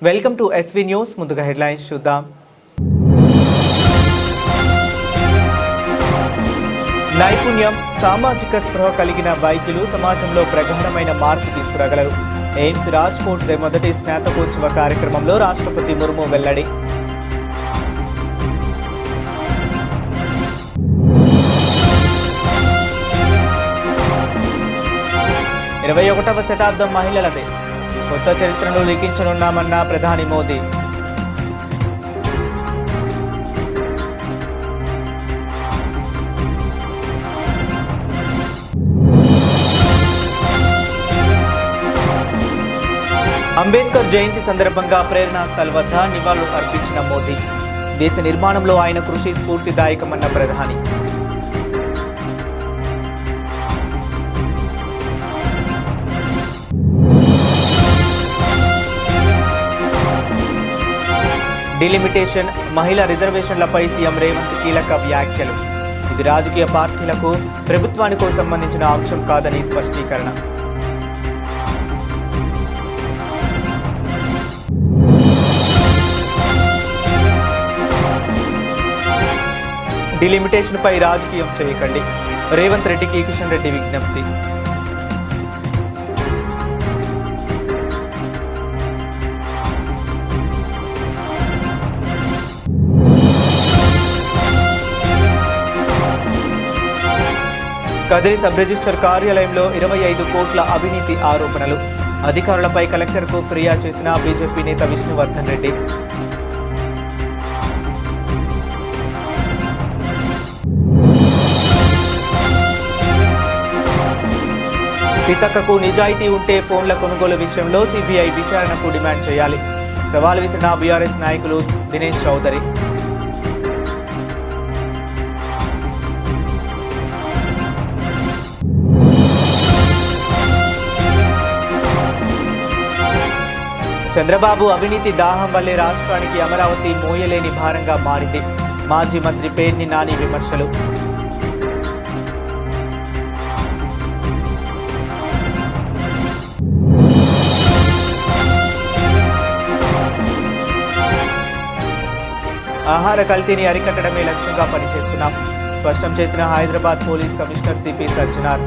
Welcome to SV news. ముందుగా headlines చూద్దాం. నైపుణ్యం, సామాజిక స్పృహ కలిగిన వైద్యులు సమాజంలో ప్రగాఢమైన మార్పు తీసుకురాగలరు. ఎయిమ్స్ రాజ్కోట్ మొదటి స్నాతకోత్సవ కార్యక్రమంలో రాష్ట్రపతి ముర్ము వెల్లడి. ఇరవై 21వ శతాబ్దం మహిళలదే, కొత్త చరిత్రను లిఖించనున్నామన్న ప్రధాని మోదీ. అంబేద్కర్ జయంతి సందర్భంగా ప్రేరణా స్థల్ వద్ద నివాళులు అర్పించిన మోదీ. దేశ నిర్మాణంలో ఆయన కృషి స్ఫూర్తిదాయకమన్న ప్రధాని. డిలిమిటేషన్, మహిళా రిజర్వేషన్లపై సీఎం రేవంత్ కీలక వ్యాఖ్యలు. ఇది రాజకీయ పార్టీలకు, ప్రభుత్వానికో సంబంధించిన అంశం కాదని స్పష్టీకరణ. డిలిమిటేషన్పై రాజకీయం చేయకండి, రేవంత్ రెడ్డికి కిషన్ రెడ్డి విజ్ఞప్తి. కదిరి సబ్ రిజిస్టర్ కార్యాలయంలో 25 కోట్ల అవినీతి ఆరోపణలు. అధికారులపై కలెక్టర్కు ఫిర్యాదు చేసిన బీజేపీ నేత విష్ణువర్ధన్ రెడ్డి. సీతక్కకు నిజాయితీ ఉంటే ఫోన్ల కొనుగోలు విషయంలో సిబిఐ విచారణకు డిమాండ్ చేయాలి. సవాల్ విసిరిన బీఆర్ఎస్ నాయకులు దినేష్ చౌదరి. చంద్రబాబు అవినీతి దాహం వల్లే రాష్ట్రానికి అమరావతి మోయలేని భారంగా మారింది. మాజీ మంత్రి పేర్ని నాని విమర్శలు. ఆహార కల్తీని అరికట్టడమే లక్ష్యంగా పనిచేస్తున్నాం, స్పష్టం చేసిన Hyderabad police commissioner CP Sajjanar.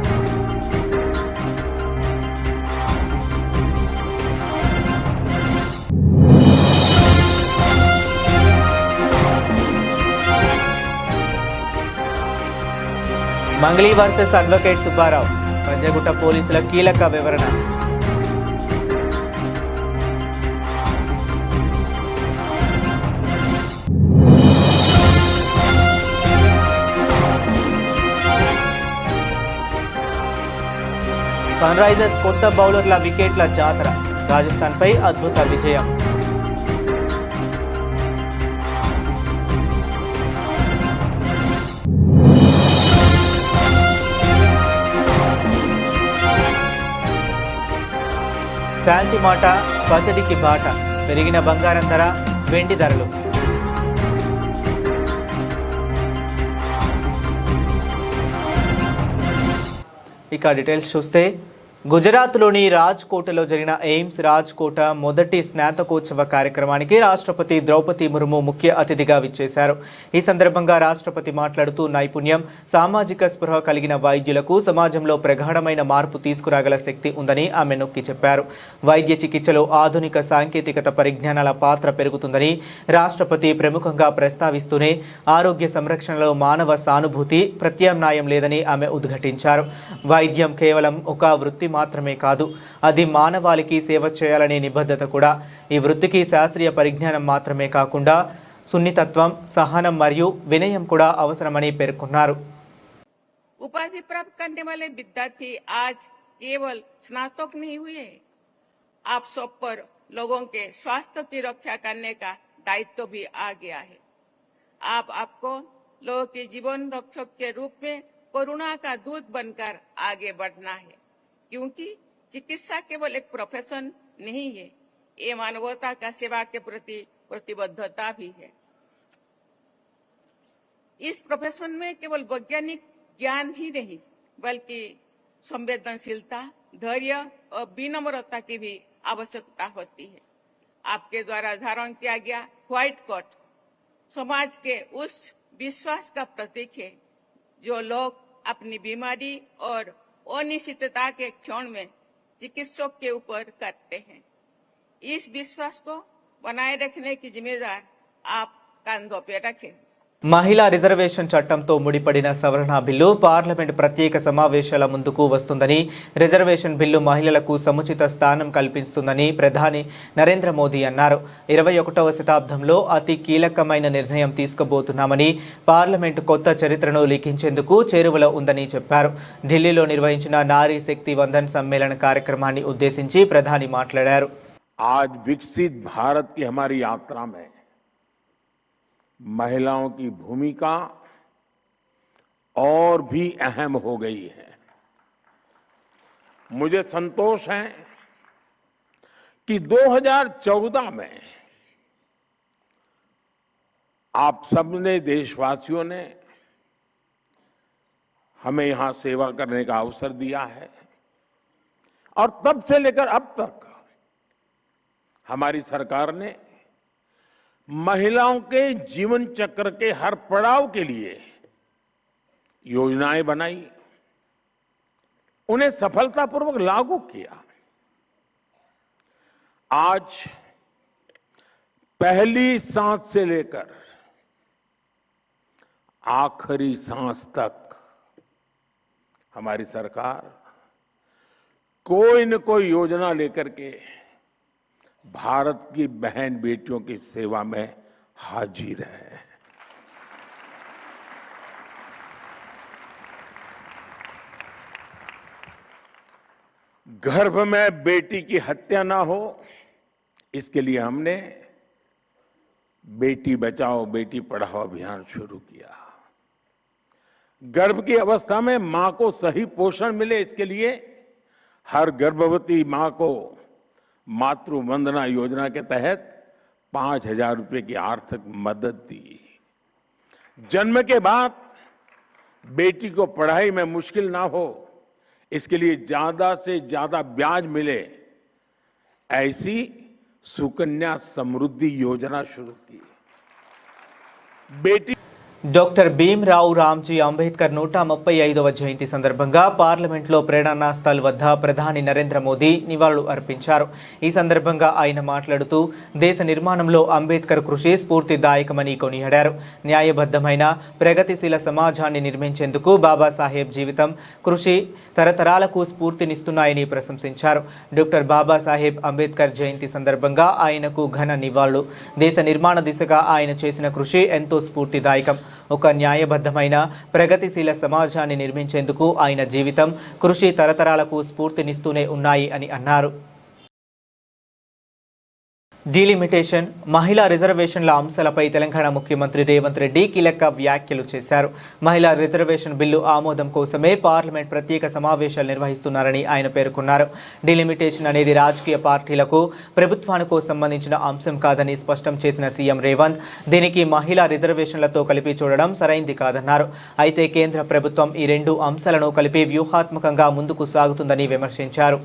Mangli versus advocate Subbarao, Panjagutta పోలీసుల కీలక వివరణ. సన్ రైజర్స్ కొత్త బౌలర్ల వికెట్ల జాతర, రాజస్థాన్పై అద్భుత విజయం. శాంతి మాట, పసిడికి బాట, పెరిగిన బంగారం ధర, వెండి ధరలు. ఇక డీటెయిల్స్ చూస్తే, గుజరాత్లోని రాజ్కోట్లో జరిగిన ఎయిమ్స్ రాజ్కోట మొదటి స్నాతకోత్సవ కార్యక్రమానికి రాష్ట్రపతి ద్రౌపది ముర్ము ముఖ్య అతిథిగా విచ్చేశారు. ఈ సందర్భంగా రాష్ట్రపతి మాట్లాడుతూ నైపుణ్యం, సామాజిక స్పృహ కలిగిన వైద్యులకు సమాజంలో ప్రగాఢమైన మార్పు తీసుకురాగల శక్తి ఉందని ఆమె నొక్కి చెప్పారు. వైద్య చికిత్సలో ఆధునిక సాంకేతికత పరిజ్ఞానాల పాత్ర పెరుగుతుందని రాష్ట్రపతి ప్రముఖంగా ప్రస్తావిస్తూనే ఆరోగ్య సంరక్షణలో మానవ సానుభూతి ప్రత్యామ్నాయం లేదని ఆమె ఉద్ఘాటించారు. వైద్యం కేవలం ఒక వృత్తి మాత్రమే కాదు, అది మానవాళికి సేవ చేయాలనే నిబద్ధత కూడా. ఈ వృత్తికి శాస్త్రీయ పరిజ్ఞానం మాత్రమే కాకుండా సున్నితత్వం, సహనం మరియు వినయం కూడా అవసరమని పేర్కొన్నారు. उपाधि प्राप्त करने वाले विद्यार्थी आज केवल स्नातक नहीं हुए, आप सब पर लोगों के स्वास्थ्य की रक्षा करने का दायित्व भी आ गया है। आपको लोगों के जीवन रक्षक के रूप में करुणा का दूत बनकर आगे बढ़ना है, क्योंकि चिकित्सा केवल एक प्रोफेशन नहीं है, ये मानवता का सेवा के प्रति प्रतिबद्धता भी है। इस प्रोफेशन में केवल वैज्ञानिक ज्ञान ही नहीं, बल्कि संवेदनशीलता, धैर्य और विनम्रता की भी आवश्यकता होती है। आपके द्वारा धारण किया गया व्हाइट कोट समाज के उस विश्वास का प्रतीक है जो लोग अपनी बीमारी और अनिश्चितता के क्षण में चिकित्सक के ऊपर करते हैं। इस विश्वास को बनाए रखने की जिम्मेदार आप कंधों पे रखें। మహిళా రిజర్వేషన్ చట్టంతో ముడిపడిన సవరణ బిల్లు పార్లమెంట్ ప్రత్యేక సమావేశాల ముందుకు వస్తుందని, రిజర్వేషన్ బిల్లు మహిళలకు సముచిత స్థానం కల్పిస్తుందని ప్రధాని నరేంద్ర మోదీ అన్నారు. 21వ శతాబ్దంలో అతి కీలకమైన నిర్ణయం తీసుకోబోతున్నామని, పార్లమెంట్ కొత్త చరిత్రను లిఖించేందుకు చేరువలో ఉందని చెప్పారు. ఢిల్లీలో నిర్వహించిన నారీ శక్తి వందన్ సమ్మేళన కార్యక్రమాన్ని ఉద్దేశించి ప్రధాని మాట్లాడారు. आज विकसित भारत की हमारी यात्रा में महिलाओं की भूमिका और भी अहम हो गई है। मुझे संतोष है कि 2014 में आप सबने देशवासियों ने हमें यहां सेवा करने का अवसर दिया है और तब से लेकर अब तक हमारी सरकार ने महिलाओं के जीवन चक्र के हर पड़ाव के लिए योजनाएं बनाई, उन्हें सफलतापूर्वक लागू किया। आज पहली सांस से लेकर आखिरी सांस तक हमारी सरकार कोई न कोई योजना लेकर के भारत की बहन बेटियों की सेवा में हाजिर है। गर्भ में बेटी की हत्या ना हो, इसके लिए हमने बेटी बचाओ बेटी पढ़ाओ अभियान शुरू किया। गर्भ की अवस्था में मां को सही पोषण मिले, इसके लिए हर गर्भवती मां को मातृ वंदना योजना के तहत 5,000 रुपए की आर्थिक मदद दी। जन्म के बाद बेटी को पढ़ाई में मुश्किल ना हो, इसके लिए ज्यादा से ज्यादा ब्याज मिले, ऐसी सुकन्या समृद्धि योजना शुरू की। बेटी డాక్టర్ భీమ్రావ్ రామ్జీ అంబేద్కర్ 135వ జయంతి సందర్భంగా పార్లమెంట్లో ప్రేరణా స్థల్ వద్ద ప్రధాని నరేంద్ర మోదీ నివాళులు అర్పించారు. ఈ సందర్భంగా ఆయన మాట్లాడుతూ దేశ నిర్మాణంలో అంబేద్కర్ కృషి స్ఫూర్తిదాయకమని కొనియాడారు. న్యాయబద్ధమైన ప్రగతిశీల సమాజాన్ని నిర్మించేందుకు బాబాసాహెబ్ జీవితం, కృషి తరతరాలకు స్ఫూర్తినిస్తున్నాయని ప్రశంసించారు. డాక్టర్ బాబాసాహెబ్ అంబేద్కర్ జయంతి సందర్భంగా ఆయనకు ఘన నివాళులు. దేశ నిర్మాణ దిశగా ఆయన చేసిన కృషి ఎంతో స్ఫూర్తిదాయకం. ఒక న్యాయబద్ధమైన ప్రగతిశీల సమాజాన్ని నిర్మించేందుకు ఆయన జీవితం, కృషి తరతరాలకు స్ఫూర్తినిస్తూనే ఉన్నాయి అని అన్నారు. డీలిమిటేషన్, మహిళా రిజర్వేషన్ల అంశాలపై తెలంగాణ ముఖ్యమంత్రి రేవంత్ రెడ్డి కీలక వ్యాఖ్యలు చేశారు. మహిళా రిజర్వేషన్ బిల్లు ఆమోదం కోసమే పార్లమెంట్ ప్రత్యేక సమావేశాలు నిర్వహిస్తున్నారని ఆయన పేర్కొన్నారు. డీలిమిటేషన్ అనేది రాజకీయ పార్టీలకు, ప్రభుత్వానికో సంబంధించిన అంశం కాదని స్పష్టం చేసిన సీఎం రేవంత్ దీనికి మహిళా రిజర్వేషన్లతో కలిపి చూడడం సరైంది కాదన్నారు. అయితే కేంద్ర ప్రభుత్వం ఈ రెండు అంశాలను కలిపి వ్యూహాత్మకంగా ముందుకు సాగుతుందని విమర్శించారు.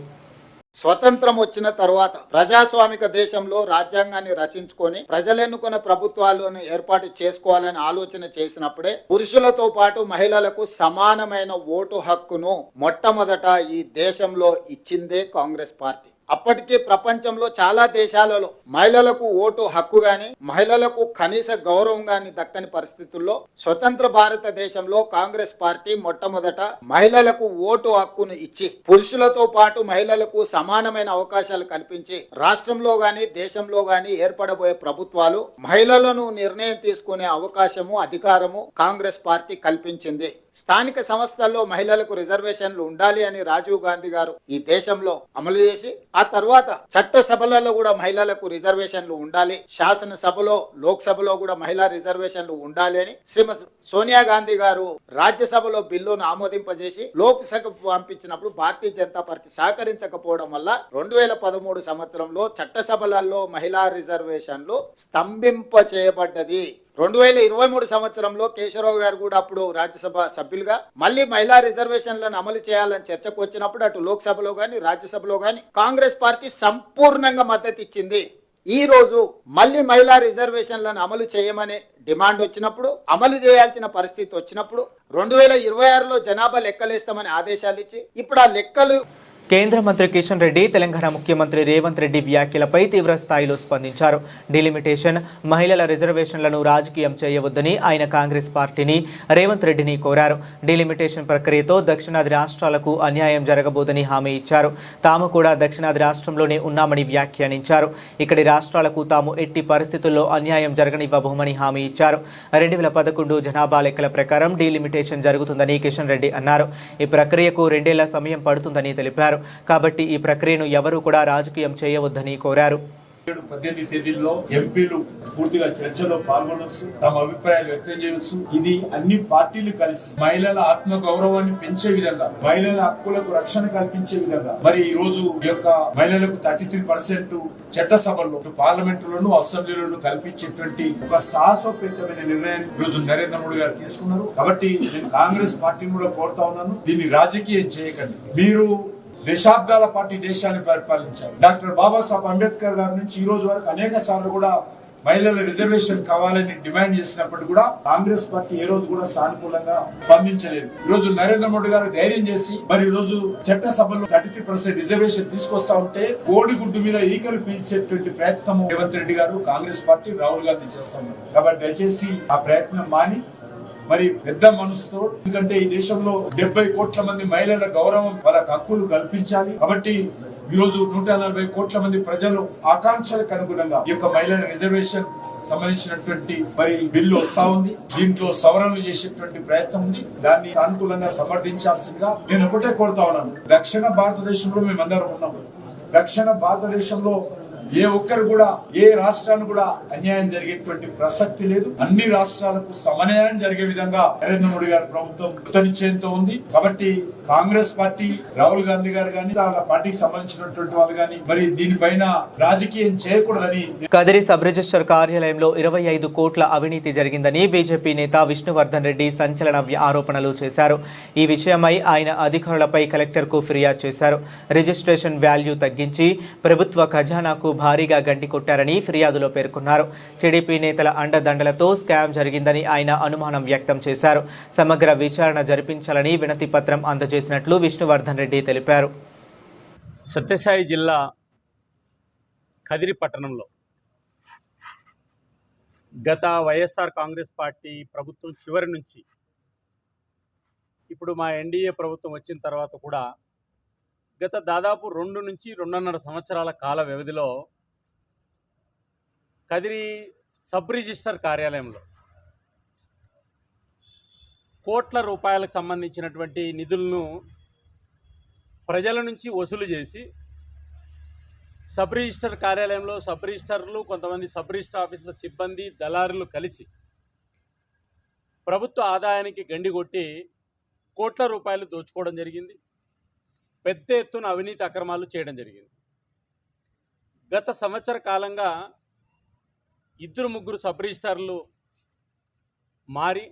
స్వతంత్రం వచ్చిన తర్వాత ప్రజాస్వామిక దేశంలో రాజ్యాంగాన్ని రచించుకొని ప్రజలెన్నుకున్న ప్రభుత్వాలను ఏర్పాటు చేసుకోవాలని ఆలోచన చేసినప్పుడే పురుషులతో పాటు మహిళలకు సమానమైన ఓటు హక్కును మొట్టమొదట ఈ దేశంలో ఇచ్చిందే కాంగ్రెస్ పార్టీ. అప్పటికే ప్రపంచంలో చాలా దేశాలలో మహిళలకు ఓటు హక్కు గాని, మహిళలకు కనీస గౌరవం గాని దక్కని పరిస్థితుల్లో స్వతంత్ర భారతదేశంలో కాంగ్రెస్ పార్టీ మొట్టమొదట మహిళలకు ఓటు హక్కును ఇచ్చి పురుషులతో పాటు మహిళలకు సమానమైన అవకాశాలు కల్పించి రాష్ట్రంలో గాని దేశంలో గాని ఏర్పడబోయే ప్రభుత్వాలు మహిళలను నిర్ణయం తీసుకునే అవకాశము, అధికారము కాంగ్రెస్ పార్టీ కల్పించింది. స్థానిక సంస్థల్లో మహిళలకు రిజర్వేషన్లు ఉండాలి అని రాజీవ్ గాంధీ గారు ఈ దేశంలో అమలు చేసి, ఆ తర్వాత చట్టసభలలో కూడా మహిళలకు రిజర్వేషన్లు ఉండాలి, శాసనసభలో లోక్సభలో కూడా మహిళా రిజర్వేషన్లు ఉండాలి అని శ్రీమతి సోనియా గాంధీ గారు రాజ్యసభలో బిల్లును ఆమోదింపజేసి లోక్సభకు పంపించినప్పుడు భారతీయ జనతా పార్టీ సహకరించకపోవడం వల్ల 2013 సంవత్సరంలో చట్టసభలలో మహిళా రిజర్వేషన్లు స్తంభింప చేయబడ్డది. 2023 సంవత్సరంలో కేశవరావు గారు కూడా అప్పుడు రాజ్యసభ సభ్యులుగా మళ్ళీ మహిళా రిజర్వేషన్లను అమలు చేయాలని చర్చకు వచ్చినప్పుడు అటు లోక్సభలో గాని రాజ్యసభలో గాని కాంగ్రెస్ పార్టీ సంపూర్ణంగా మద్దతు ఇచ్చింది. ఈ రోజు మళ్ళీ మహిళా రిజర్వేషన్లను అమలు చేయమని డిమాండ్ వచ్చినప్పుడు, అమలు చేయాల్సిన పరిస్థితి వచ్చినప్పుడు 2026లో జనాభా లెక్కలేస్తామని ఆదేశాలు ఇచ్చి ఇప్పుడు ఆ లెక్కలు కేంద్ర మంత్రి కిషన్ రెడ్డి తెలంగాణ ముఖ్యమంత్రి రేవంత్ రెడ్డి వ్యాఖ్యలపై తీవ్ర స్థాయిలో స్పందించారు. డిలిమిటేషన్, మహిళల రిజర్వేషన్లను రాజకీయం చేయవద్దని ఆయన కాంగ్రెస్ పార్టీని, రేవంత్ రెడ్డిని కోరారు. డిలిమిటేషన్ ప్రక్రియతో దక్షిణాది రాష్ట్రాలకు అన్యాయం జరగబోదని హామీ ఇచ్చారు. తాము కూడా దక్షిణాది రాష్ట్రంలోనే ఉన్నామని వ్యాఖ్యానించారు. ఇక్కడి రాష్ట్రాలకు తాము ఎట్టి పరిస్థితుల్లో అన్యాయం జరగనివ్వబోమని హామీ ఇచ్చారు. 2011 జనాభా లెక్కల ప్రకారం డిలిమిటేషన్ జరుగుతుందని కిషన్ రెడ్డి అన్నారు. ఈ ప్రక్రియకు 2 ఏళ్ల సమయం పడుతుందని తెలిపారు. కాబట్టి ఈ ప్రక్రియను ఎవరూ కూడా రాజకీయం చేయవద్దని కోరారు. 18 తేదీల్లో ఎంపీలు పూర్తిగా చర్చలో పాల్గొనవచ్చు, తమ అభిప్రాయాలు వ్యక్తం చేయవచ్చు. ఇది అన్ని పార్టీలు కలిసి మహిళల ఆత్మ గౌరవాన్ని పెంచే విధంగా, మహిళల హక్కులకు రక్షణ కల్పించే విధంగా మరి ఈ రోజు ఈ యొక్క మహిళలకు 33% చట్టసభల్లో, పార్లమెంటులోను, అసెంబ్లీలోను కల్పించేటువంటి ఒక సాహసోపేతమైన నిర్ణయాన్ని ఈ రోజు నరేంద్ర మోడీ గారు తీసుకున్నారు. కాబట్టి నేను కాంగ్రెస్ పార్టీని కూడా కోరుతా ఉన్నాను, దీన్ని రాజకీయం చేయకండి. మీరు దశాబ్దాల పాటు దేశాన్ని పరిపాలించారు. డాక్టర్ బాబాసాహెబ్ అంబేద్కర్ గారి నుంచి ఈ రోజు వరకు అనేక సార్లు కూడా మహిళల రిజర్వేషన్ కావాలని డిమాండ్ చేసినప్పుడు కూడా కాంగ్రెస్ పార్టీ ఏ రోజు కూడా సానుకూలంగా స్పందించలేదు. ఈ రోజు నరేంద్ర మోడీ గారు ధైర్యం చేసి మరి ఈ రోజు చట్టసభలో 33% రిజర్వేషన్ తీసుకొస్తా ఉంటే కోడిగుడ్డు మీద ఈకలు పీల్చేటువంటి ప్రయత్నం రేవంత్ రెడ్డి గారు, కాంగ్రెస్ పార్టీ, రాహుల్ గాంధీ చేస్తా ఉన్నారు. కాబట్టి దయచేసి ఆ ప్రయత్నం మాని మరి పెద్ద మనసుతో, ఎందుకంటే ఈ దేశంలో 70 కోట్ల మంది మహిళల గౌరవం, వాళ్ళకి హక్కులు కల్పించాలి. కాబట్టి ఈ రోజు 140 కోట్ల మంది ప్రజలు ఆకాంక్షలకు అనుగుణంగా ఈ యొక్క మహిళల రిజర్వేషన్ సంబంధించినటువంటి మరి బిల్లు వస్తా ఉంది. దీంట్లో సవరణలు చేసేటువంటి ప్రయత్నం ఉంది. దాన్ని సానుకూలంగా సమర్థించాల్సిందిగా నేను ఒకటే కోరుతా ఉన్నాను. దక్షిణ భారతదేశంలో మేమందరం ఉన్నాము. దక్షిణ భారతదేశంలో ఏ ఒక్కరు కూడా, ఏ రాష్ట్రాన్ని కూడా అన్యాయం జరిగేటువంటి ప్రసక్తి లేదు. అన్ని రాష్ట్రాలకు సమన్యాయం జరిగే విధంగా నరేంద్ర మోడీ గారి ప్రభుత్వం కృతనిశ్చయంతో ఉంది. కాబట్టి కాంగ్రెస్ పార్టీ, రాహుల్ గాంధీ గారు కానీ, వాళ్ళ పార్టీకి సంబంధించినటువంటి వాళ్ళు కానీ మరి దీనిపైన రాజకీయం చేయకూడదని. కదిరి సబ్ రిజిస్టర్ కార్యాలయంలో 25 కోట్ల అవినీతి జరిగిందని బీజేపీ నేత విష్ణువర్ధన్ రెడ్డి సంచలన ఆరోపణలు చేశారు. ఈ విషయమై ఆయన అధికారులపై కలెక్టర్కు ఫిర్యాదు చేశారు. రిజిస్ట్రేషన్ వాల్యూ తగ్గించి ప్రభుత్వ ఖజానాకు భారీగా గండి కొట్టారని ఫిర్యాదులో పేర్కొన్నారు. టీడీపీ నేతల అండదండలతో స్కామ్ జరిగిందని ఆయన అనుమానం వ్యక్తం చేశారు. సమగ్ర విచారణ జరిపించాలని వినతి పత్రం అందజేసినట్లు విష్ణువర్ధన్ రెడ్డి తెలిపారు. సత్యసాయి జిల్లా కదిరి పట్టణంలో గత వైఎస్ఆర్ కాంగ్రెస్ పార్టీ ప్రభుత్వం చివరి నుంచి ఇప్పుడు మా ఎన్డీఏ ప్రభుత్వం వచ్చిన తర్వాత కూడా గత దాదాపు 2 నుంచి 2.5 సంవత్సరాల కాల వ్యవధిలో కదిరి సబ్ రిజిస్టర్ కార్యాలయంలో కోట్ల రూపాయలకు సంబంధించినటువంటి నిధులను ప్రజల నుంచి వసూలు చేసి సబ్ రిజిస్టర్ కార్యాలయంలో సబ్ రిజిస్టర్లు, కొంతమంది సబ్ రిజిస్టర్ ఆఫీసుల సిబ్బంది, దళారులు కలిసి ప్రభుత్వ ఆదాయానికి గండి కొట్టి కోట్ల రూపాయలు దోచుకోవడం జరిగింది. పెద్ద ఎత్తున అవినీతి అక్రమాలు చేయడం జరిగింది. గత సంవత్సర కాలంగా 2-3 సబ్ రిజిస్టర్లు మారి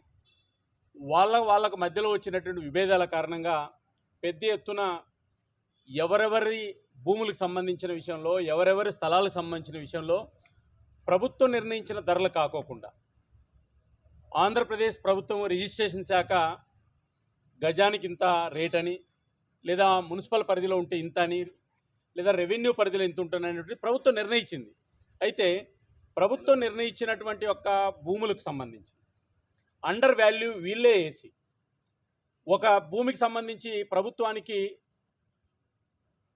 వాళ్ళకు మధ్యలో వచ్చినటువంటి విభేదాల కారణంగా పెద్ద ఎత్తున ఎవరెవరి భూములకు సంబంధించిన విషయంలో, ఎవరెవరి స్థలాలకు సంబంధించిన విషయంలో ప్రభుత్వం నిర్ణయించిన ధరలు కాకోకుండా ఆంధ్రప్రదేశ్ ప్రభుత్వం రిజిస్ట్రేషన్ శాఖ గజానికి ఇంత రేట్ అని, లేదా మున్సిపల్ పరిధిలో ఉంటే ఇంత అని, లేదా రెవెన్యూ పరిధిలో ఇంత ఉంటుందనేటువంటి ప్రభుత్వం నిర్ణయించింది. అయితే ప్రభుత్వం నిర్ణయించినటువంటి యొక్క భూములకు సంబంధించి అండర్ వాల్యూ వీళ్ళే వేసి ఒక భూమికి సంబంధించి ప్రభుత్వానికి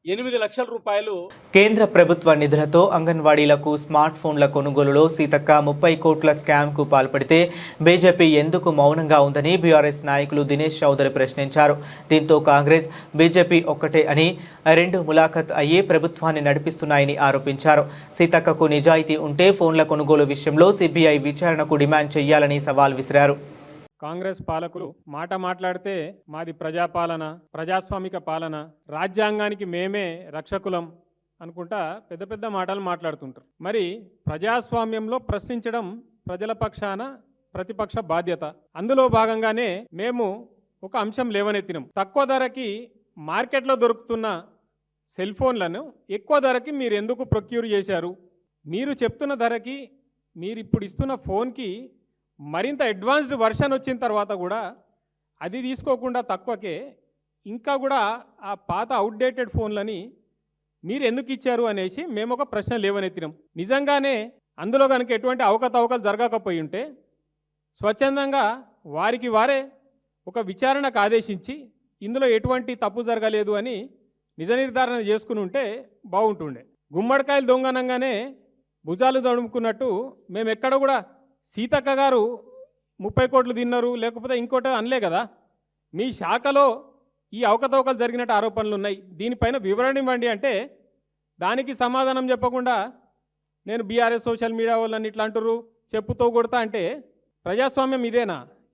8 లక్షల రూపాయలు కేంద్ర ప్రభుత్వ నిధులతో అంగన్వాడీలకు స్మార్ట్ ఫోన్ల కొనుగోలులో సీతక్క 30 కోట్ల స్కామ్కు పాల్పడితే బీజేపీ ఎందుకు మౌనంగా ఉందని బీఆర్ఎస్ నాయకులు దినేష్ చౌదరి ప్రశ్నించారు. దీంతో కాంగ్రెస్, బీజేపీ ఒక్కటే అని 2 ములాఖత్ అయ్యి ప్రభుత్వాన్ని నడిపిస్తున్నాయని ఆరోపించారు. సీతక్కకు నిజాయితీ ఉంటే ఫోన్ల కొనుగోలు విషయంలో సిబిఐ విచారణకు డిమాండ్ చేయాలని సవాల్ విసిరారు. కాంగ్రెస్ పాలకులు మాట్లాడితే మాది ప్రజాపాలన, ప్రజాస్వామిక పాలన, రాజ్యాంగానికి మేమే రక్షకులం అనుకుంటా పెద్ద పెద్ద మాటలు మాట్లాడుతుంటారు. మరి ప్రజాస్వామ్యంలో ప్రశ్నించడం ప్రజల పక్షాన ప్రతిపక్ష బాధ్యత. అందులో భాగంగానే మేము ఒక అంశం లేవనెత్తినాం. తక్కువ ధరకి మార్కెట్లో దొరుకుతున్న సెల్ ఫోన్లను ఎక్కువ ధరకి మీరు ఎందుకు ప్రొక్యూర్ చేశారు? మీరు చెప్తున్న ధరకి మీరు ఇప్పుడు ఇస్తున్న ఫోన్కి మరింత అడ్వాన్స్డ్ వర్షన్ వచ్చిన తర్వాత కూడా అది తీసుకోకుండా తక్కువకే ఇంకా కూడా ఆ పాత అవుట్డేటెడ్ ఫోన్లని మీరు ఎందుకు ఇచ్చారు అనేసి మేము ఒక ప్రశ్న లేవనెత్తినాం. నిజంగానే అందులో కనుక ఎటువంటి అవకతవకలు జరగకపోయి ఉంటే స్వచ్ఛందంగా వారికి వారే ఒక విచారణకు ఆదేశించి ఇందులో ఎటువంటి తప్పు జరగలేదు అని నిజ నిర్ధారణ చేసుకుని ఉంటే బాగుంటుండే. గుమ్మడికాయలు దొంగనంగానే భుజాలు దడుముకున్నట్టు మేము ఎక్కడ కూడా సీతక్క గారు 30 కోట్లు తిన్నారు లేకపోతే ఇంకోటి అనలే కదా. మీ శాఖలో ఈ అవకతవకలు జరిగినట్టు ఆరోపణలు ఉన్నాయి, దీనిపైన వివరణ ఇవ్వండి అంటే దానికి సమాధానం చెప్పకుండా నేను బీఆర్ఎస్ సోషల్ మీడియా వాళ్ళని ఇట్లా అంటారు చెప్పుతో కొడతా అంటే ప్రజాస్వామ్యం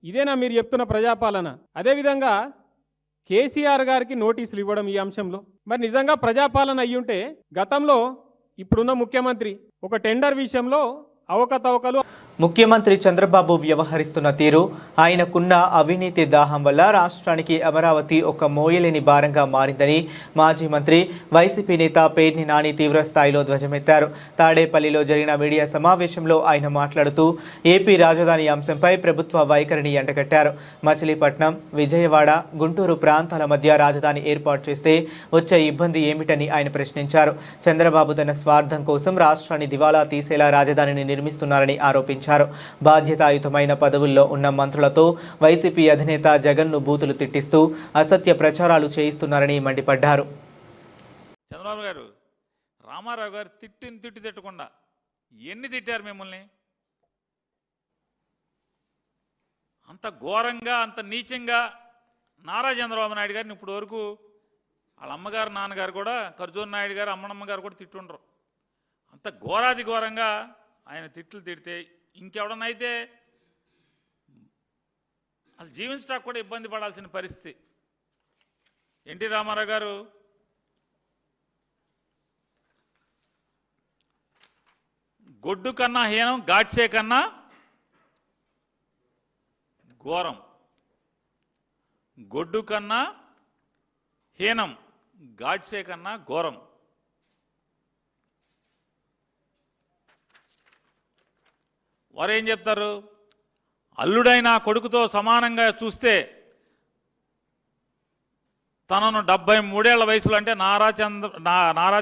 ఇదేనా మీరు చెప్తున్న ప్రజాపాలన? అదేవిధంగా కేసీఆర్ గారికి నోటీసులు ఇవ్వడం ఈ అంశంలో మరి నిజంగా ప్రజాపాలన అయ్యుంటే గతంలో ఇప్పుడున్న ముఖ్యమంత్రి ఒక టెండర్ విషయంలో అవకతవకలు ముఖ్యమంత్రి చంద్రబాబు వ్యవహరిస్తున్న తీరు, ఆయనకున్న అవినీతి దాహం వల్ల రాష్ట్రానికి అమరావతి ఒక మోయలేని భారంగా మారిందని మాజీ మంత్రి వైసీపీ నేత పేర్ని నాని తీవ్ర స్థాయిలో ధ్వజమెత్తారు. తాడేపల్లిలో జరిగిన మీడియా సమావేశంలో ఆయన మాట్లాడుతూ ఏపీ రాజధాని అంశంపై ప్రభుత్వ వైఖరిని ఎండగట్టారు. మచిలీపట్నం, విజయవాడ, గుంటూరు ప్రాంతాల మధ్య రాజధాని ఏర్పాటు చేస్తే వచ్చే ఇబ్బంది ఏమిటని ఆయన ప్రశ్నించారు. చంద్రబాబు తన స్వార్థం కోసం రాష్ట్రాన్ని దివాలా తీసేలా రాజధానిని నిర్మిస్తున్నారని ఆరోపించారు. బాధ్యతాయుతమైన పదవుల్లో ఉన్న మంత్రులతో వైసీపీ అధినేత జగన్ను బూతులు తిట్టిస్తూ అసత్య ప్రచారాలు చేయిస్తున్నారని మండిపడ్డారు. చంద్రబాబు గారు, రామారావు గారు తిట్టి తిట్టకుండా ఎన్ని తిట్టారు మిమ్మల్ని? అంత ఘోరంగా, అంత నీచంగా నారా చంద్రబాబు నాయుడు గారిని ఇప్పుడు వరకు వాళ్ళ అమ్మగారు, నాన్నగారు కూడా, ఖర్జూర్ నాయుడు గారు, అమ్మనమ్మ గారు కూడా తిట్టుండ్రు. అంత ఘోరాది ఘోరంగా ఆయన తిట్లు తిడితే ఇంకెవడనైతే అసలు జీవించడానికి కూడా ఇబ్బంది పడాల్సిన పరిస్థితి. ఎన్టీ రామారావు గారు గొడ్డు కన్నా హీనం, గాడ్సే కన్నా ఘోరం. గొడ్డు కన్నా హీనం, గాడ్సే కన్నా ఘోరం. వారు ఏం చెప్తారు? అల్లుడైన కొడుకుతో సమానంగా చూస్తే తనను 73 ఏళ్ల వయసులో అంటే నారా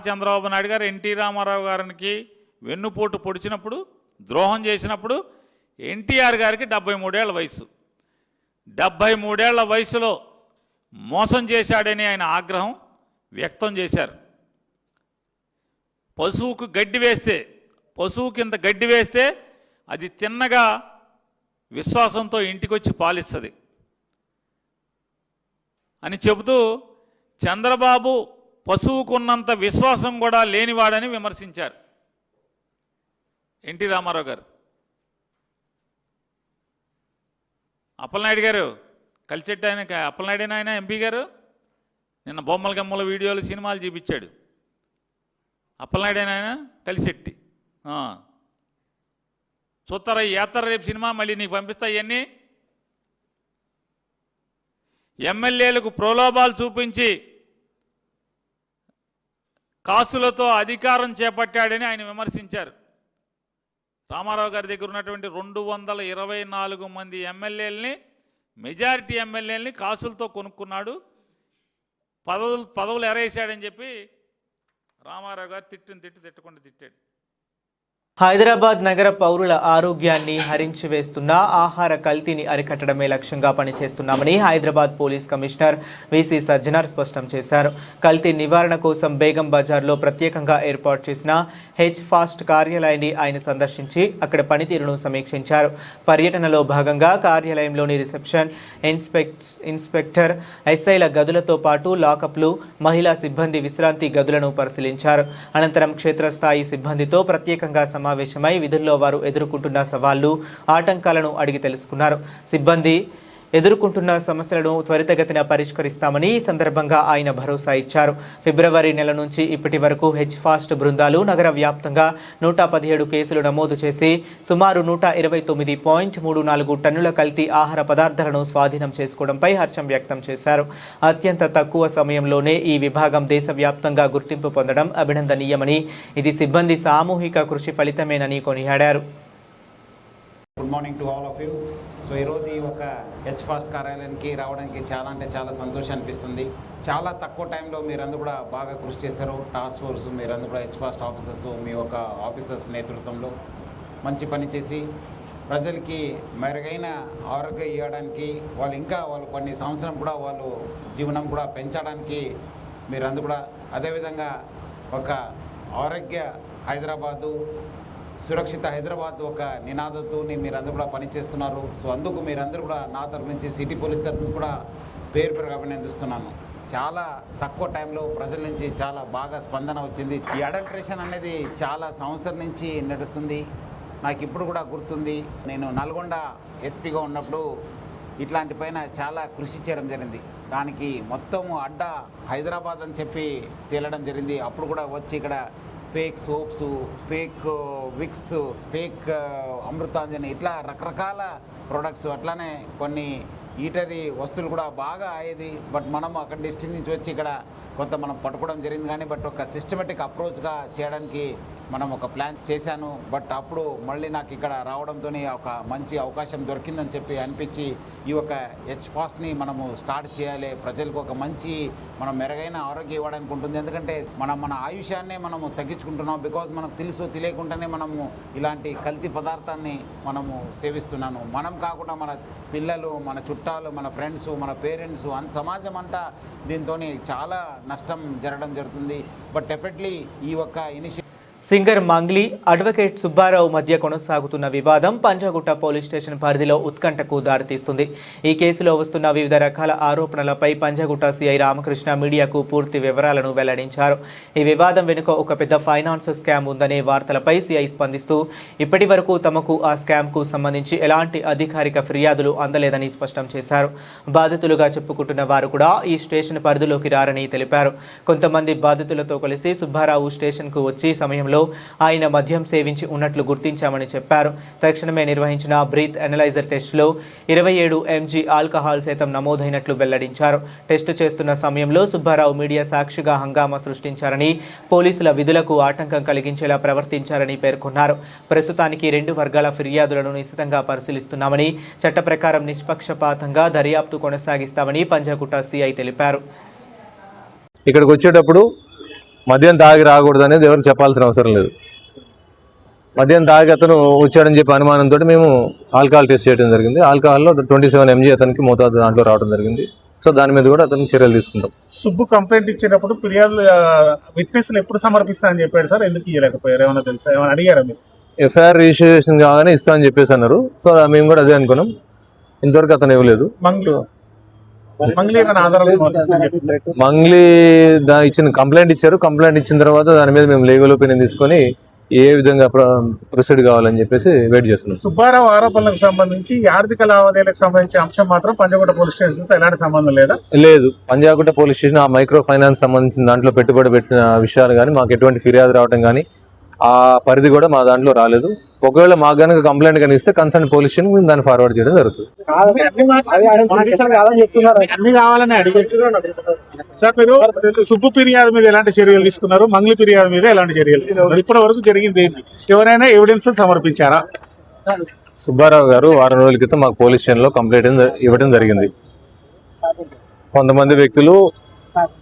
చంద్రబాబు నాయుడు గారు ఎన్టీ రామారావు గారికి వెన్నుపోటు పొడిచినప్పుడు, ద్రోహం చేసినప్పుడు ఎన్టీఆర్ గారికి 73 ఏళ్ల వయసు. 73 ఏళ్ల వయసులో మోసం చేశాడని ఆయన ఆగ్రహం వ్యక్తం చేశారు. పశువుకు గడ్డి వేస్తే, పశువు కింద గడ్డి వేస్తే అది తిన్నగా విశ్వాసంతో ఇంటికి వచ్చి పాలిస్తుంది అని చెబుతూ చంద్రబాబు పశువుకున్నంత విశ్వాసం కూడా లేనివాడని విమర్శించారు ఎన్టీ రామారావు గారు. అప్పలనాయుడు గారు కలిసెట్టి ఆయన, అప్పలనాయుడు ఆయన ఎంపీ గారు నిన్న బొమ్మల గమ్మల వీడియోలు, సినిమాలు చూపించాడు. అప్పలనాయుడు ఆయన కలిసెట్టి చూస్తారా? ఏతర రేపు సినిమా మళ్ళీ నీకు పంపిస్తా. ఇవన్నీ ఎమ్మెల్యేలకు ప్రలోభాలు చూపించి కాసులతో అధికారం చేపట్టాడని ఆయన విమర్శించారు. రామారావు గారి దగ్గర ఉన్నటువంటి 224 మంది ఎమ్మెల్యేలని, మెజారిటీ ఎమ్మెల్యేలని కాసులతో కొనుక్కున్నాడు, పదవులు ఎరేసాడని చెప్పి రామారావు గారు తిట్టకుండా తిట్టాడు. హైదరాబాద్ నగర పౌరుల ఆరోగ్యాన్ని హరించి వేస్తున్న ఆహార కల్తీని అరికట్టడమే లక్ష్యంగా పనిచేస్తున్నామని Hyderabad police commissioner VC Sajjanar స్పష్టం చేశారు. కల్తీ నివారణ కోసం బేగం బజార్లో ప్రత్యేకంగా ఏర్పాటు చేసిన హెచ్ ఫాస్ట్ కార్యాలయాన్ని ఆయన సందర్శించి అక్కడ పనితీరును సమీక్షించారు. పర్యటనలో భాగంగా కార్యాలయంలోని రిసెప్షన్, ఇన్స్పెక్టర్, ఎస్ఐల గదులతో పాటు లాకప్లు, మహిళా సిబ్బంది విశ్రాంతి గదులను పరిశీలించారు. అనంతరం క్షేత్రస్థాయి సిబ్బందితో ప్రత్యేకంగా సమావేశమై విధుల్లో వారు ఎదుర్కొంటున్న సవాళ్లు, ఆటంకాలను అడిగి తెలుసుకున్నారు. సిబ్బంది ఎదుర్కొంటున్న సమస్యలను త్వరితగతిన పరిష్కరిస్తామని ఈ సందర్భంగా ఆయన భరోసా ఇచ్చారు. ఫిబ్రవరి నెల నుంచి ఇప్పటి వరకు హెచ్ఫాస్ట్ బృందాలు నగర వ్యాప్తంగా 117 కేసులు నమోదు చేసి సుమారు 129.34 టన్నుల కల్తీ ఆహార పదార్థాలను స్వాధీనం చేసుకోవడంపై హర్షం వ్యక్తం చేశారు. అత్యంత తక్కువ సమయంలోనే ఈ విభాగం దేశవ్యాప్తంగా గుర్తింపు పొందడం అభినందనీయమని, ఇది సిబ్బంది సామూహిక కృషి ఫలితమేనని కొనియాడారు. Good morning to all of you. So ఈరోజు ఈ ఒక హెచ్ఫాస్ట్ కార్యాలయానికి రావడానికి చాలా అంటే చాలా సంతోషం అనిపిస్తుంది. చాలా తక్కువ టైంలో మీరందరూ కూడా బాగా కృషి చేశారు. టాస్క్ ఫోర్స్ మీరందరూ కూడా హెచ్ఫాస్ట్ ఆఫీసర్స్ మీ యొక్క ఆఫీసర్స్ నేతృత్వంలో మంచి పని చేసి ప్రజలకి మెరుగైన ఆరోగ్యం ఇవ్వడానికి వాళ్ళు కొన్ని సంవత్సరం కూడా వాళ్ళు జీవనం కూడా పెంచడానికి మీరందరూ కూడా అదేవిధంగా ఒక ఆరోగ్య హైదరాబాదు సురక్షిత హైదరాబాద్ ఒక నినాదంతో మీరందరూ కూడా పనిచేస్తున్నారు. సో అందుకు మీరందరూ కూడా నా తరఫు నుంచి సిటీ పోలీస్ తరఫు కూడా పేరు అభినందిస్తున్నాను. చాలా తక్కువ టైంలో ప్రజల నుంచి చాలా బాగా స్పందన వచ్చింది. ఈ అడల్ట్రేషన్ అనేది చాలా సంవత్సరం నుంచి నడుస్తుంది. నాకు ఇప్పుడు కూడా గుర్తుంది, నేను నల్గొండ ఎస్పీగా ఉన్నప్పుడు ఇట్లాంటి పైన చాలా కృషి చేయడం జరిగింది. దానికి మొత్తము అడ్డ హైదరాబాద్ అని చెప్పి తేలడం జరిగింది. అప్పుడు కూడా వచ్చి ఇక్కడ fake soaps, fake Vicks, fake అమృతాంజని ఇట్లా రకరకాల ప్రొడక్ట్స్, అట్లానే కొన్ని ఈటరీ వస్తువులు కూడా బాగా అయ్యేది. బట్ మనం అక్కడ డిస్ట్రిక్ట్ నుంచి వచ్చి ఇక్కడ కొంత మనం పట్టుకోవడం జరిగింది. కానీ బట్ ఒక సిస్టమేటిక్ అప్రోచ్గా చేయడానికి మనం ఒక ప్లాన్ చేశాను. బట్ అప్పుడు మళ్ళీ నాకు ఇక్కడ రావడంతో ఒక మంచి అవకాశం దొరికిందని చెప్పి అనిపించి ఈ ఒక హెచ్ఫాస్ట్ని మనము స్టార్ట్ చేయాలి. ప్రజలకు ఒక మంచి మనం మెరుగైన ఆరోగ్యం ఇవ్వడానికి ఉంటుంది. ఎందుకంటే మన ఆయుష్యాన్నే మనము తగ్గించుకుంటున్నాం. బికాజ్ మనకు తెలుసు తెలియకుండానే మనము ఇలాంటి కల్తీ పదార్థాన్ని మనము సేవిస్తున్నాను. మనం కాకుండా మన పిల్లలు, మన చుట్టాలు, మన ఫ్రెండ్స్, మన పేరెంట్స్, సమాజం అంతా దీంతో చాలా నష్టం జరగడం జరుగుతుంది. బట్ డెఫినెట్లీ ఈ ఒక్క initiative singer Mangli, advocate Subbarao మధ్య కొనసాగుతున్న వివాదం పంజాగుట్ట పోలీస్ స్టేషన్ పరిధిలో ఉత్కంఠకు దారితీస్తుంది. ఈ కేసులో వస్తున్న వివిధ రకాల ఆరోపణలపై పంజాగుట్ట సిఐ రామకృష్ణ మీడియాకు పూర్తి వివరాలను వెల్లడించారు. ఈ వివాదం వెనుక ఒక పెద్ద ఫైనాన్స్ స్కామ్ ఉందనే వార్తలపై సిఐ స్పందిస్తూ ఇప్పటి వరకు తమకు ఆ స్కామ్కు సంబంధించి ఎలాంటి అధికారిక ఫిర్యాదులు అందలేదని స్పష్టం చేశారు. బాధితులుగా చెప్పుకుంటున్న వారు కూడా ఈ స్టేషన్ పరిధిలోకి రారని తెలిపారు. కొంతమంది బాధితులతో కలిసి సుబ్బారావు స్టేషన్కు వచ్చి సమయంలో ఆయన మద్యం సేవించి ఉన్నట్లు గుర్తించామని చెప్పారు. తక్షణమే నిర్వహించిన బ్రీత్ అనలైజర్ టెస్టులో 27 mg ఆల్కహాల్ శాతం నమోదైనట్లు వెల్లడించారు. టెస్టు చేస్తున్న సమయంలో సుబ్బారావు మీడియా సాక్షిగా హంగామా సృష్టించారని, పోలీసుల విధులకు ఆటంకం కలిగించేలా ప్రవర్తించారని పేర్కొన్నారు. ప్రస్తుతానికి 2 వర్గాల ఫిర్యాదులను నిశితంగా పరిశీలిస్తున్నామని, చట్ట ప్రకారం నిష్పక్షపాతంగా దర్యాప్తు కొనసాగిస్తామని పంజాగుట్ట సిఐ తెలిపారు. ఇక్కడికి వచ్చేటప్పుడు మద్యం తాగి రాకూడదు అనేది ఎవరికి చెప్పాల్సిన అవసరం లేదు. మద్యం తాగి అతను వచ్చాడని చెప్పి అనుమానంతో మేము ఆల్కహాల్ టెస్ట్ చేయడం జరిగింది. ఆల్కహాల్లో 27 mg అతనికి మోతాదు దాంట్లో రావడం జరిగింది. సో దాని మీద కూడా అతనికి చర్యలు తీసుకుంటాం. సుబ్బు కంప్లైంట్ ఇచ్చినప్పుడు ఫిర్యాదులు విట్నెస్లు ఎప్పుడు సమర్పిస్తా అని చెప్పాడు సార్, ఎందుకు ఇవ్వలేకపోయారు? ఏమైనా తెలుసా, ఏమైనా అడిగారా మీరు? ఎఫ్ఐఆర్ రిజిస్ట్రేషన్ కాగానే ఇస్తా అని చెప్పేసి అన్నారు. సో మేము కూడా అదే అనుకున్నాం. ఇంతవరకు అతను ఇవ్వలేదు. మంగ్లీ ఇచ్చిన కంప్లైంట్ ఇచ్చారు. కంప్లైంట్ ఇచ్చిన తర్వాత దాని మీద మేము లీగల్ ఒపీనియన్ తీసుకొని ఏ విధంగా ప్రొసీడ్ కావాలని చెప్పేసి వెయిట్ చేస్తున్నాం. సుబ్బారావు ఆరోపణలకు సంబంధించి ఆర్థిక లావాదేవీలకు సంబంధించి అంశం మాత్రం పంజాగుట్ట పోలీస్ స్టేషన్ తో ఎలాంటి సంబంధం లేదా? లేదు, పంజాగుట్ట పోలీస్ స్టేషన్ ఆ మైక్రో ఫైనాన్స్ సంబంధించిన దాంట్లో పెట్టుబడి పెట్టిన విషయాలు కానీ మాకు ఎటువంటి ఫిర్యాదు రావడం కానీ ఆ పరిధి కూడా మా దాంట్లో రాలేదు. ఒకవేళ మాకు కనుక కంప్లైంట్ కానీ ఇస్తే కన్సర్న్ పోలీస్ స్టేషన్ మేము దాన్ని ఫార్వర్డ్ చేయడం జరుగుతుంది. అన్ని కావాలని అడిగారు సార్. మీరు సుబ్బు ఫిర్యాదు మీద ఎలాంటి చర్యలు తీసుకున్నారు? మంగ్లీ ఫిర్యాదు మీద ఎలాంటి చర్యలు తీసుకున్నారు? ఇప్పటి వరకు జరిగింది ఏంటి? ఎవరైనా ఎవిడెన్స్ సమర్పించారా? సుబ్బారావు గారు వారం రోజుల క్రితం మాకు పోలీస్ స్టేషన్ లో కంప్లైంట్ ఇవ్వడం జరిగింది. కొంతమంది వ్యక్తులు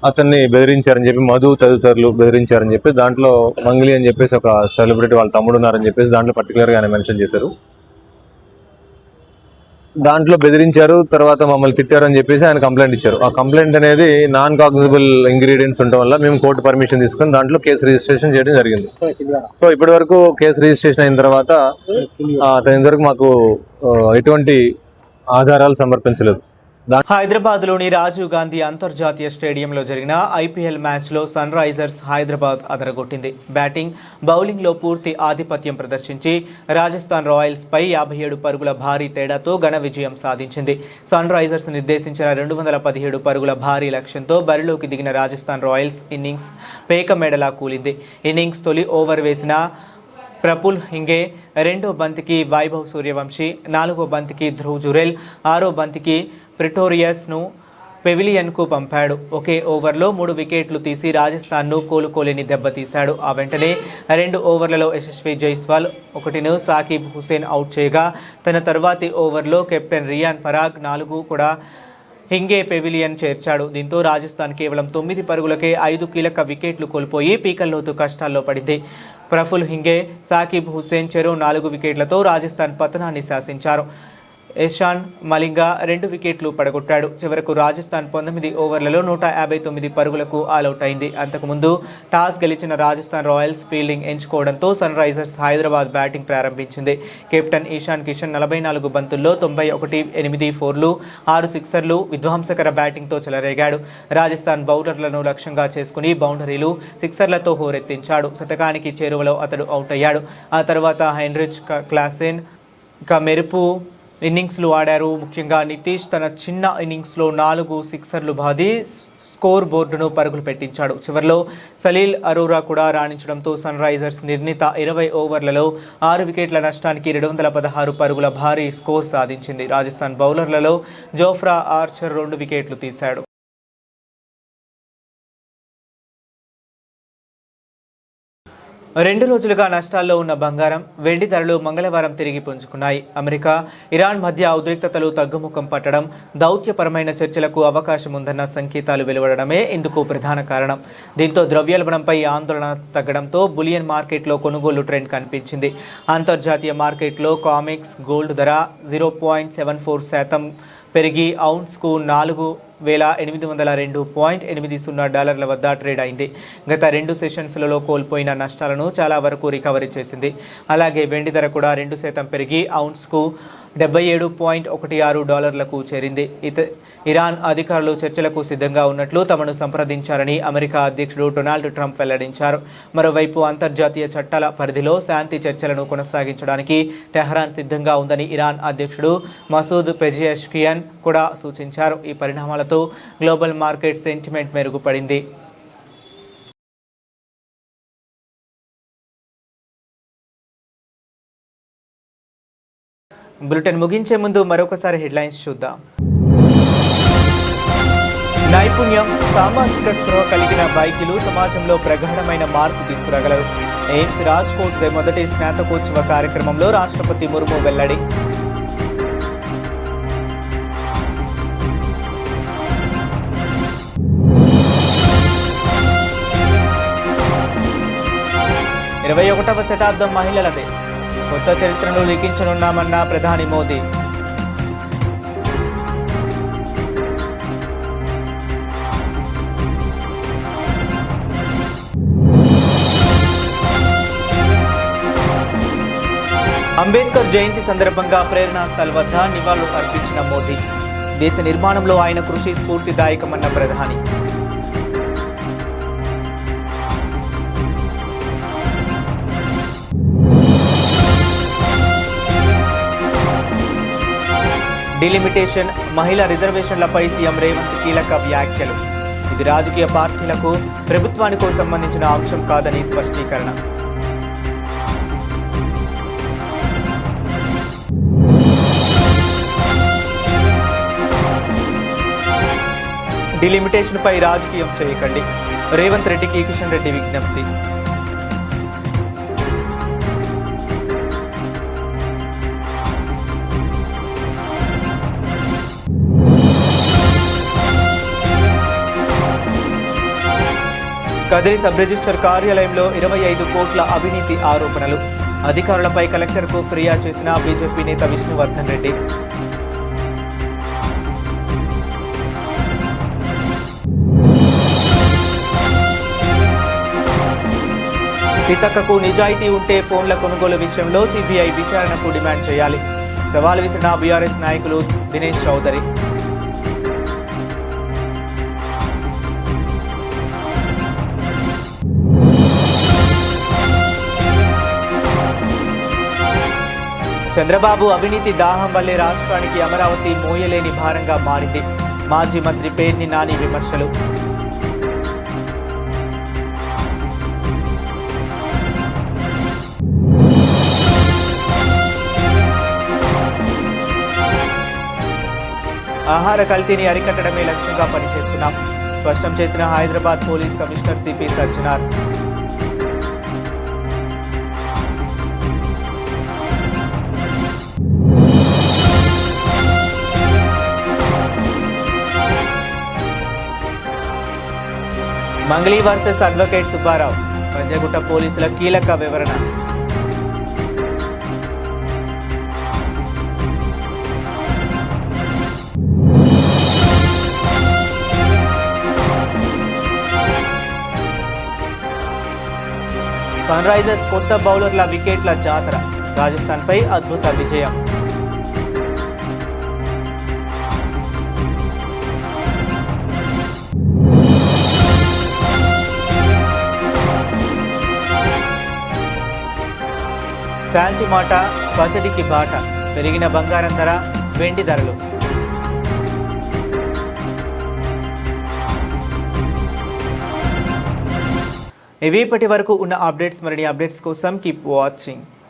అతన్ని బెదిరించారని చెప్పి, మధు తదితరులు బెదిరించారని చెప్పి, దాంట్లో మంగ్లీ అని చెప్పేసి ఒక సెలబ్రిటీ వాళ్ళ తమ్ముడు ఉన్నారని చెప్పేసి దాంట్లో పర్టికులర్గా ఆయన మెన్షన్ చేశారు. దాంట్లో బెదిరించారు, తర్వాత మమ్మల్ని తిట్టారని చెప్పేసి ఆయన కంప్లైంట్ ఇచ్చారు. ఆ కంప్లైంట్ అనేది నాన్ కాగ్నిజబుల్ ఇంగ్రీడియంట్స్ ఉండడం వల్ల మేము కోర్టు పర్మిషన్ తీసుకుని దాంట్లో కేసు రిజిస్ట్రేషన్ చేయడం జరిగింది. సో ఇప్పటి వరకు కేసు రిజిస్ట్రేషన్ అయిన తర్వాత అతని వరకు మాకు ఎటువంటి ఆధారాలు సమర్పించలేదు. హైదరాబాద్లోని రాజీవ్ గాంధీ అంతర్జాతీయ స్టేడియంలో జరిగిన ఐపీఎల్ మ్యాచ్లో సన్ రైజర్స్ హైదరాబాద్ అదరగొట్టింది. బ్యాటింగ్, బౌలింగ్లో పూర్తి ఆధిపత్యం ప్రదర్శించి రాజస్థాన్ రాయల్స్పై 57 పరుగుల భారీ తేడాతో ఘన విజయం సాధించింది. సన్ రైజర్స్ నిర్దేశించిన 217 పరుగుల భారీ లక్ష్యంతో బరిలోకి దిగిన రాజస్థాన్ రాయల్స్ ఇన్నింగ్స్ పేక మెడలా కూలింది. ఇన్నింగ్స్ తొలి ఓవర్ వేసిన ప్రఫుల్ హింగే, రెండో బంతికి వైభవ్ సూర్యవంశీ, నాలుగో బంతికి ధ్రువ్ జురెల్, ఆరో బంతికి ప్రిటోరియస్ను పెవిలియన్కు పంపాడు. ఒకే ఓవర్లో 3 వికెట్లు తీసి రాజస్థాన్ను కోలుకోలేని దెబ్బతీశాడు. ఆ వెంటనే 2 ఓవర్లలో యశస్వి జైస్వాల్ 1ను సాకిబ్ హుసేన్ అవుట్ చేయగా, తన తర్వాతి ఓవర్లో కెప్టెన్ రియాన్ పరాగ్ 4 కూడా హింగే పెవిలియన్ చేర్చాడు. దీంతో రాజస్థాన్ కేవలం 9 పరుగులకే 5 కీలక వికెట్లు కోల్పోయి పీకల్లోతు కష్టాల్లో పడింది. ప్రఫుల్ హింగే, సాకిబ్ హుసేన్ చెరో 4 వికెట్లతో రాజస్థాన్ పతనాన్ని శాసించారు. ఇషాన్ మలింగా 2 వికెట్లు పడగొట్టాడు. చివరకు రాజస్థాన్ 19 ఓవర్లలో 159 పరుగులకు ఆలౌట్ అయింది. అంతకుముందు టాస్ గెలిచిన రాజస్థాన్ రాయల్స్ ఫీల్డింగ్ ఎంచుకోవడంతో సన్ రైజర్స్ హైదరాబాద్ బ్యాటింగ్ ప్రారంభించింది. కెప్టెన్ ఈశాన్ కిషన్ 44 బంతుల్లో 91, 8 ఫోర్లు, 6 సిక్సర్లు విధ్వంసకర బ్యాటింగ్తో చెలరేగాడు. రాజస్థాన్ బౌలర్లను లక్ష్యంగా చేసుకుని బౌండరీలు, సిక్సర్లతో హోరెత్తించాడు. శతకానికి చేరువలో అతడు అవుట్ అయ్యాడు. ఆ తర్వాత హెన్రిచ్ క్లాసెన్ మెరుపు ఇన్నింగ్స్లు ఆడారు. ముఖ్యంగా నితీష్ తన చిన్న ఇన్నింగ్స్లో 4 సిక్సర్లు బాది స్కోర్ బోర్డును పరుగులు పెట్టించాడు. చివరిలో సలీల్ అరోరా కూడా రాణించడంతో సన్ రైజర్స్ నిర్ణీత 20 ఓవర్లలో 6 వికెట్ల నష్టానికి 216 పరుగుల భారీ స్కోర్ సాధించింది. రాజస్థాన్ బౌలర్లలో జోఫ్రా ఆర్చర్ 2 వికెట్లు తీశాడు. 2 రోజులుగా నష్టాల్లో ఉన్న బంగారం, వెండి ధరలు మంగళవారం తిరిగి పుంజుకున్నాయి. అమెరికా, ఇరాన్ మధ్య ఉద్రిక్తతలు తగ్గుముఖం పట్టడం, దౌత్యపరమైన చర్చలకు అవకాశం ఉందన్న సంకేతాలు వెలువడమే ఇందుకు ప్రధాన కారణం. దీంతో ద్రవ్యోల్బణంపై ఆందోళన తగ్గడంతో బులియన్ మార్కెట్లో కొనుగోలు ట్రెండ్ కనిపించింది. అంతర్జాతీయ మార్కెట్లో కామెక్స్ గోల్డ్ ధర 0.74% పెరిగి ఔన్స్కు $4,802.80 వద్ద ట్రేడ్ అయింది. గత 2 సెషన్స్లలో కోల్పోయిన నష్టాలను చాలా వరకు రికవరీ చేసింది. అలాగే వెండి ధర కూడా 2% పెరిగి ఔన్స్కు $77.16లకు చేరింది. ఇరాన్ అధికారులు చర్చలకు సిద్ధంగా ఉన్నట్లు తమను సంప్రదించారని అమెరికా అధ్యక్షుడు డొనాల్డ్ ట్రంప్ వెల్లడించారు. మరోవైపు అంతర్జాతీయ చట్టాల పరిధిలో శాంతి చర్చలను కొనసాగించడానికి టెహ్రాన్ సిద్ధంగా ఉందని ఇరాన్ అధ్యక్షుడు మసూద్ పెజెష్కియాన్ కూడా సూచించారు. ఈ పరిణామాలతో గ్లోబల్ మార్కెట్ సెంటిమెంట్ మెరుగుపడింది. బులెటిన్ ముగించే ముందు మరొకసారి హెడ్లైన్స్ చూద్దాం. నైపుణ్యం, సామాజిక స్పృహ కలిగిన వైద్యులు సమాజంలో ప్రగాఢమైన మార్పు తీసుకురాగలరు. ఎయిమ్స్ రాజ్కోట్ మొదటి స్నాతకోత్సవ కార్యక్రమంలో రాష్ట్రపతి ముర్ము వెల్లడి. '21వ శతాబ్దం మహిళలదే, కొత్త చరిత్రను లిఖించనున్నామన్న ప్రధాని మోదీ. అంబేద్కర్ జయంతి సందర్భంగా ప్రేరణా స్థల్ వద్ద నివాళులు అర్పించిన మోదీ. దేశ నిర్మాణంలో ఆయన కృషి స్ఫూర్తిదాయకమన్న ప్రధాని. డిలిమిటేషన్, మహిళా రిజర్వేషన్లపై సీఎం రేవంత్ కీలక వ్యాఖ్యలు. ఇది రాజకీయ పార్టీలకు, ప్రభుత్వానికో సంబంధించిన అంశం కాదని స్పష్టీకరణ. డిలిమిటేషన్పై రాజకీయం చేయకండి, రేవంత్ రెడ్డికి కిషన్ రెడ్డి విజ్ఞప్తి. కదిరి సబ్ రిజిస్టర్ కార్యాలయంలో 25 కోట్ల అవినీతి ఆరోపణలు. అధికారులపై కలెక్టర్కు ఫిర్యాదు చేసిన బీజేపీ నేత విష్ణువర్ధన్ రెడ్డి. సీతక్కకు నిజాయితీ ఉంటే ఫోన్ల కొనుగోలు విషయంలో సిబిఐ విచారణకు డిమాండ్ చేయాలి. సవాల్ విసిరిన బీఆర్ఎస్ నాయకులు దినేష్ చౌదరి. చంద్రబాబు అవినీతి దాహం వల్లే రాష్ట్రానికి అమరావతి మోయలేని భారంగా మారింది. మాజీ మంత్రి పేర్ని నాని విమర్శలు. ఆహార కల్తీని అరికట్టడమే లక్ష్యంగా పనిచేస్తున్నాం, స్పష్టం చేసిన Hyderabad police commissioner CP Sajjanar. Mangli versus advocate Subbarao, Panjagutta పోలీసుల కీలక వివరణ. సన్ రైజర్స్ కొత్త బౌలర్ల వికెట్ల జాతర, రాజస్థాన్పై అద్భుత విజయం. శాంతి మాట పసిడికి బాట, పెరిగిన బంగారం ధర, వెండి ధరలు. ఇవి ఇప్పటి వరకు ఉన్న అప్డేట్స్. మరిన్ని అప్డేట్స్ కోసం కీప్ వాచింగ్.